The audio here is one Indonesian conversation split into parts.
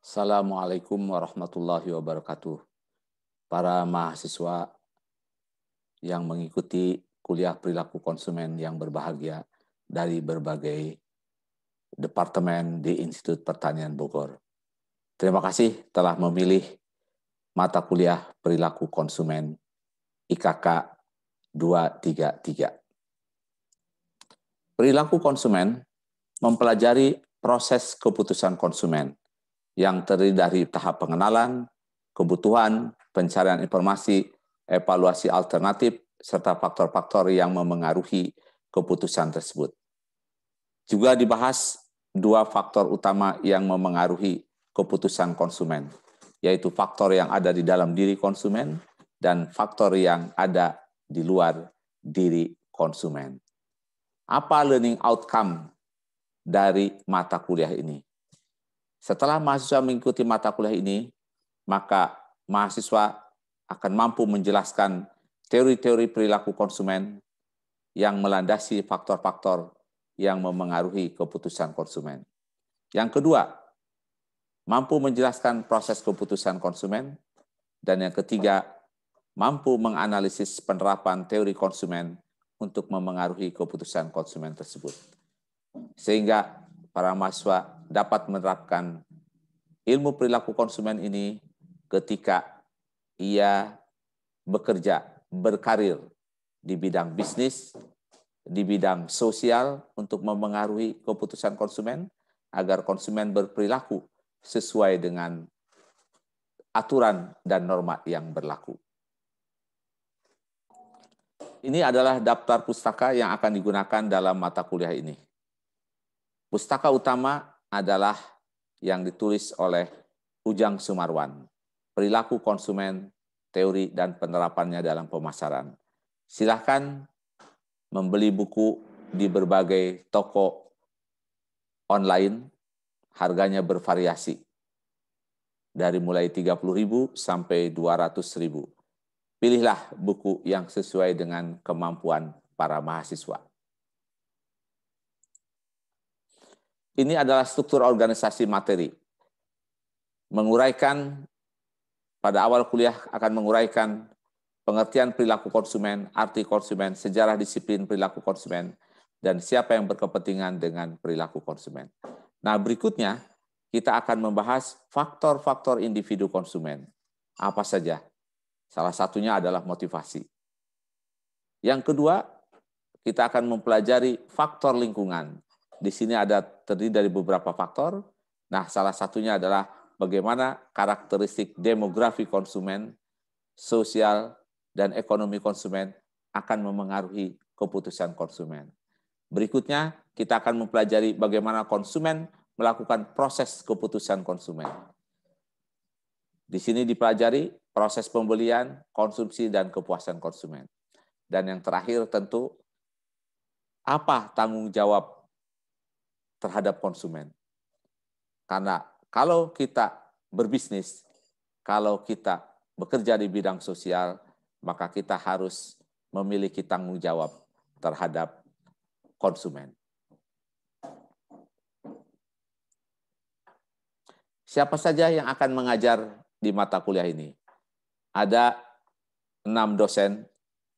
Assalamualaikum warahmatullahi wabarakatuh. Para mahasiswa yang mengikuti kuliah perilaku konsumen yang berbahagia dari berbagai departemen di Institut Pertanian Bogor. Terima kasih telah memilih mata kuliah perilaku konsumen IKK 233. Perilaku konsumen mempelajari proses keputusan konsumen yang terdiri dari tahap pengenalan, kebutuhan, pencarian informasi, evaluasi alternatif, serta faktor-faktor yang memengaruhi keputusan tersebut. Juga dibahas dua faktor utama yang memengaruhi keputusan konsumen, yaitu faktor yang ada di dalam diri konsumen dan faktor yang ada di luar diri konsumen. Apa learning outcome dari mata kuliah ini? Setelah mahasiswa mengikuti mata kuliah ini, maka mahasiswa akan mampu menjelaskan teori-teori perilaku konsumen yang melandasi faktor-faktor yang memengaruhi keputusan konsumen. Yang kedua, mampu menjelaskan proses keputusan konsumen. Dan yang ketiga, mampu menganalisis penerapan teori konsumen untuk memengaruhi keputusan konsumen tersebut. Sehingga para mahasiswa dapat menerapkan ilmu perilaku konsumen ini ketika ia bekerja, berkarir di bidang bisnis, di bidang sosial untuk memengaruhi keputusan konsumen agar konsumen berperilaku sesuai dengan aturan dan norma yang berlaku. Ini adalah daftar pustaka yang akan digunakan dalam mata kuliah ini. Pustaka utama adalah yang ditulis oleh Ujang Sumarwan, Perilaku Konsumen, Teori dan Penerapannya dalam Pemasaran. Silakan membeli buku di berbagai toko online, harganya bervariasi. Dari mulai 30.000 sampai 200.000. Pilihlah buku yang sesuai dengan kemampuan para mahasiswa. Ini adalah struktur organisasi materi. Menguraikan, pada awal kuliah akan menguraikan pengertian perilaku konsumen, arti konsumen, sejarah disiplin perilaku konsumen, dan siapa yang berkepentingan dengan perilaku konsumen. Nah, berikutnya kita akan membahas faktor-faktor individu konsumen. Apa saja? Salah satunya adalah motivasi. Yang kedua, kita akan mempelajari faktor lingkungan. Di sini ada terdiri dari beberapa faktor. Nah, salah satunya adalah bagaimana karakteristik demografi konsumen, sosial, dan ekonomi konsumen akan memengaruhi keputusan konsumen. Berikutnya, kita akan mempelajari bagaimana konsumen melakukan proses keputusan konsumen. Di sini dipelajari proses pembelian, konsumsi, dan kepuasan konsumen. Dan yang terakhir tentu, apa tanggung jawab terhadap konsumen. Karena kalau kita berbisnis, kalau kita bekerja di bidang sosial, maka kita harus memiliki tanggung jawab terhadap konsumen. Siapa saja yang akan mengajar di mata kuliah ini? Ada 6 dosen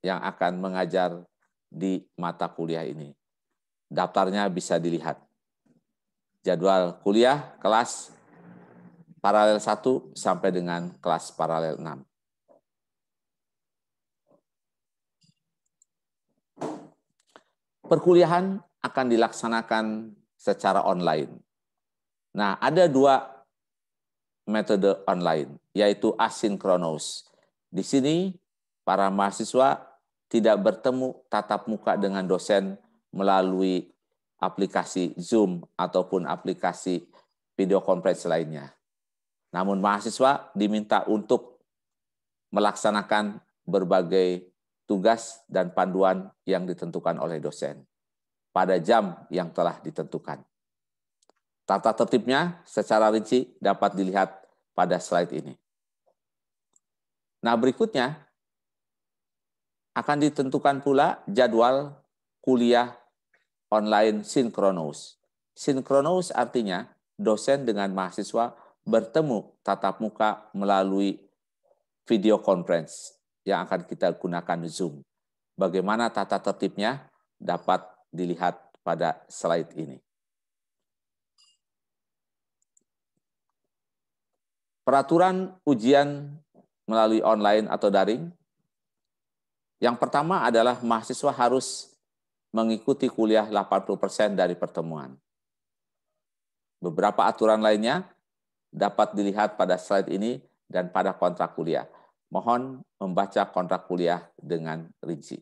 yang akan mengajar di mata kuliah ini. Daftarnya bisa dilihat. Jadwal kuliah kelas paralel 1 sampai dengan kelas paralel 6. Perkuliahan akan dilaksanakan secara online. Nah, ada dua metode online, yaitu asinkronus. Di sini, para mahasiswa tidak bertemu tatap muka dengan dosen melalui aplikasi Zoom ataupun aplikasi video conference lainnya. Namun mahasiswa diminta untuk melaksanakan berbagai tugas dan panduan yang ditentukan oleh dosen pada jam yang telah ditentukan. Tata tertibnya secara rinci dapat dilihat pada slide ini. Nah, berikutnya akan ditentukan pula jadwal kuliah online sinkronus. Sinkronus artinya dosen dengan mahasiswa bertemu tatap muka melalui video conference yang akan kita gunakan Zoom. Bagaimana tata tertibnya dapat dilihat pada slide ini. Peraturan ujian melalui online atau daring. Yang pertama adalah mahasiswa harus mengikuti kuliah 80% dari pertemuan. Beberapa aturan lainnya dapat dilihat pada slide ini dan pada kontrak kuliah. Mohon membaca kontrak kuliah dengan rinci.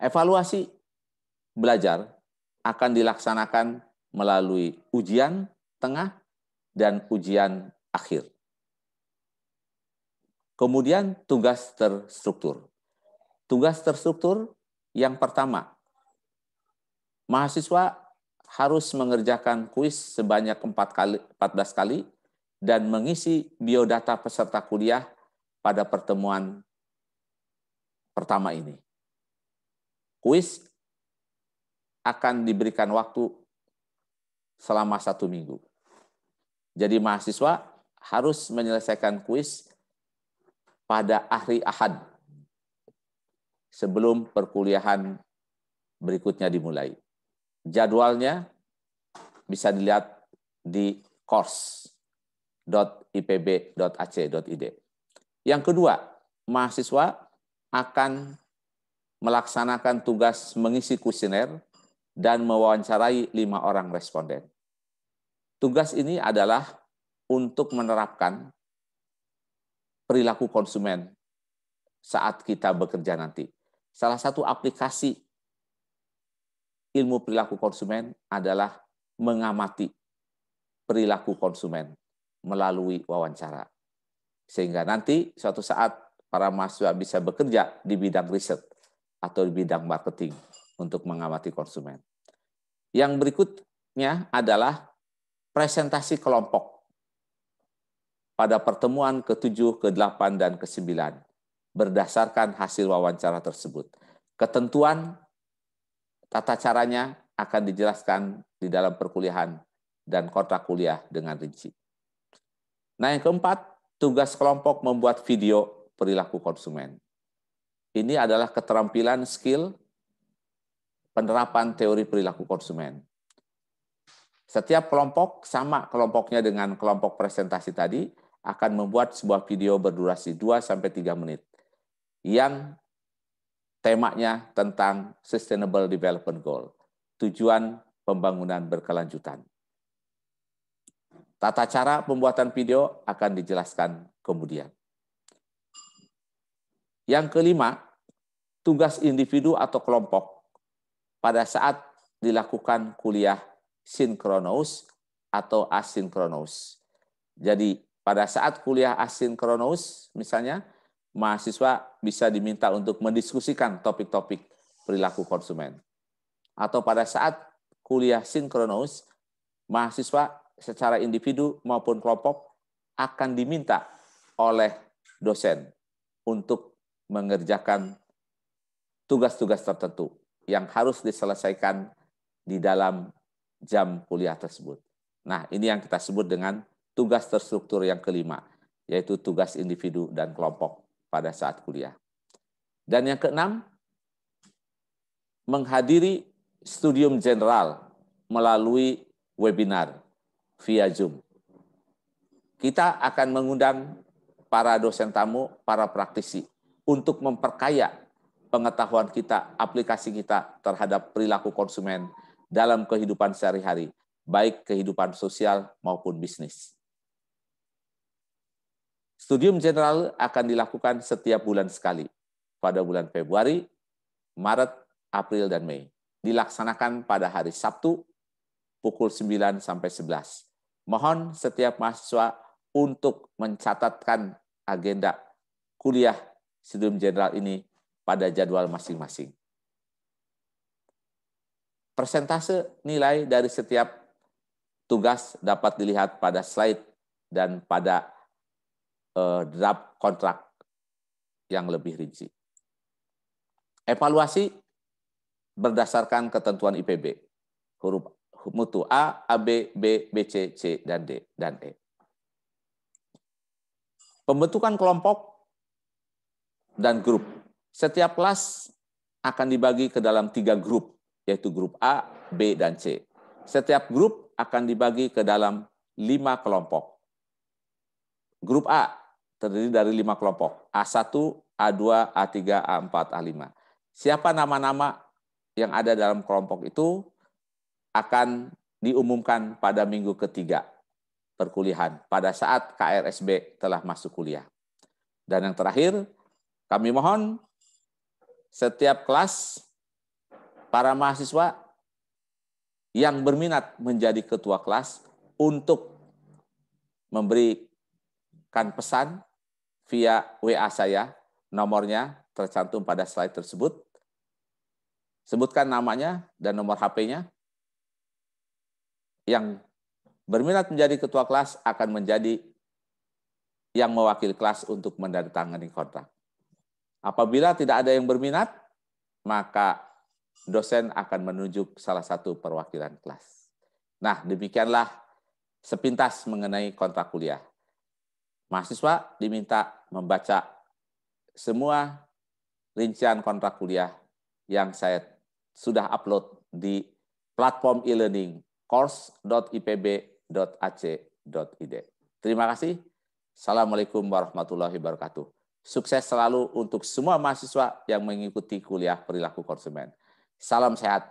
Evaluasi belajar akan dilaksanakan melalui ujian tengah dan ujian akhir. Kemudian tugas terstruktur. Tugas terstruktur yang pertama, mahasiswa harus mengerjakan kuis sebanyak 14 kali dan mengisi biodata peserta kuliah pada pertemuan pertama ini. Kuis akan diberikan waktu selama 1 minggu. Jadi mahasiswa harus menyelesaikan kuis pada hari Ahad sebelum perkuliahan berikutnya dimulai. Jadwalnya bisa dilihat di course.ipb.ac.id. Yang kedua, mahasiswa akan melaksanakan tugas mengisi kuesioner dan mewawancarai 5 orang responden. Tugas ini adalah untuk menerapkan perilaku konsumen saat kita bekerja nanti. Salah satu aplikasi ilmu perilaku konsumen adalah mengamati perilaku konsumen melalui wawancara. Sehingga nanti suatu saat para mahasiswa bisa bekerja di bidang riset atau di bidang marketing untuk mengamati konsumen. Yang berikutnya adalah presentasi kelompok pada pertemuan ke-7, ke-8, dan ke-9 berdasarkan hasil wawancara tersebut. Ketentuan tata caranya akan dijelaskan di dalam perkuliahan dan kontrak kuliah dengan rinci. Nah, yang keempat, tugas kelompok membuat video perilaku konsumen. Ini adalah keterampilan skill penerapan teori perilaku konsumen. Setiap kelompok sama kelompoknya dengan kelompok presentasi tadi akan membuat sebuah video berdurasi 2-3 menit yang temanya tentang Sustainable Development Goal, tujuan pembangunan berkelanjutan. Tata cara pembuatan video akan dijelaskan kemudian. Yang kelima, tugas individu atau kelompok pada saat dilakukan kuliah sinkronus atau asinkronus. Jadi pada saat kuliah asinkronus, misalnya, mahasiswa bisa diminta untuk mendiskusikan topik-topik perilaku konsumen. Atau pada saat kuliah sinkronus, mahasiswa secara individu maupun kelompok akan diminta oleh dosen untuk mengerjakan tugas-tugas tertentu yang harus diselesaikan di dalam jam kuliah tersebut. Nah, ini yang kita sebut dengan tugas terstruktur yang kelima, yaitu tugas individu dan kelompok pada saat kuliah. Dan yang keenam, menghadiri studium general melalui webinar via Zoom. Kita akan mengundang para dosen tamu, para praktisi untuk memperkaya pengetahuan kita, aplikasi kita terhadap perilaku konsumen dalam kehidupan sehari-hari, baik kehidupan sosial maupun bisnis. Studium general akan dilakukan setiap bulan sekali, pada bulan Februari, Maret, April, dan Mei. Dilaksanakan pada hari Sabtu, pukul 9 sampai 11. Mohon setiap mahasiswa untuk mencatatkan agenda kuliah studium general ini pada jadwal masing-masing. Persentase nilai dari setiap tugas dapat dilihat pada slide dan pada draft kontrak yang lebih rinci. Evaluasi berdasarkan ketentuan IPB. mutu A, AB, B, BC, C, dan D, dan E. Pembentukan kelompok dan grup. Setiap kelas akan dibagi ke dalam 3 grup, yaitu grup A, B, dan C. Setiap grup akan dibagi ke dalam 5 kelompok. Grup A terdiri dari 5 kelompok, A1, A2, A3, A4, A5. Siapa nama-nama yang ada dalam kelompok itu akan diumumkan pada minggu ketiga perkuliahan, pada saat KRSB telah masuk kuliah. Dan yang terakhir, kami mohon setiap kelas, para mahasiswa yang berminat menjadi ketua kelas untuk memberikan pesan via WA saya, nomornya tercantum pada slide tersebut. Sebutkan namanya dan nomor HP-nya. Yang berminat menjadi ketua kelas akan menjadi yang mewakili kelas untuk menandatangani kontrak. Apabila tidak ada yang berminat, maka dosen akan menunjuk salah satu perwakilan kelas. Nah, demikianlah sepintas mengenai kontrak kuliah. Mahasiswa diminta membaca semua rincian kontrak kuliah yang saya sudah upload di platform e-learning course.ipb.ac.id. Terima kasih. Assalamualaikum warahmatullahi wabarakatuh. Sukses selalu untuk semua mahasiswa yang mengikuti kuliah perilaku konsumen. Salam sehat.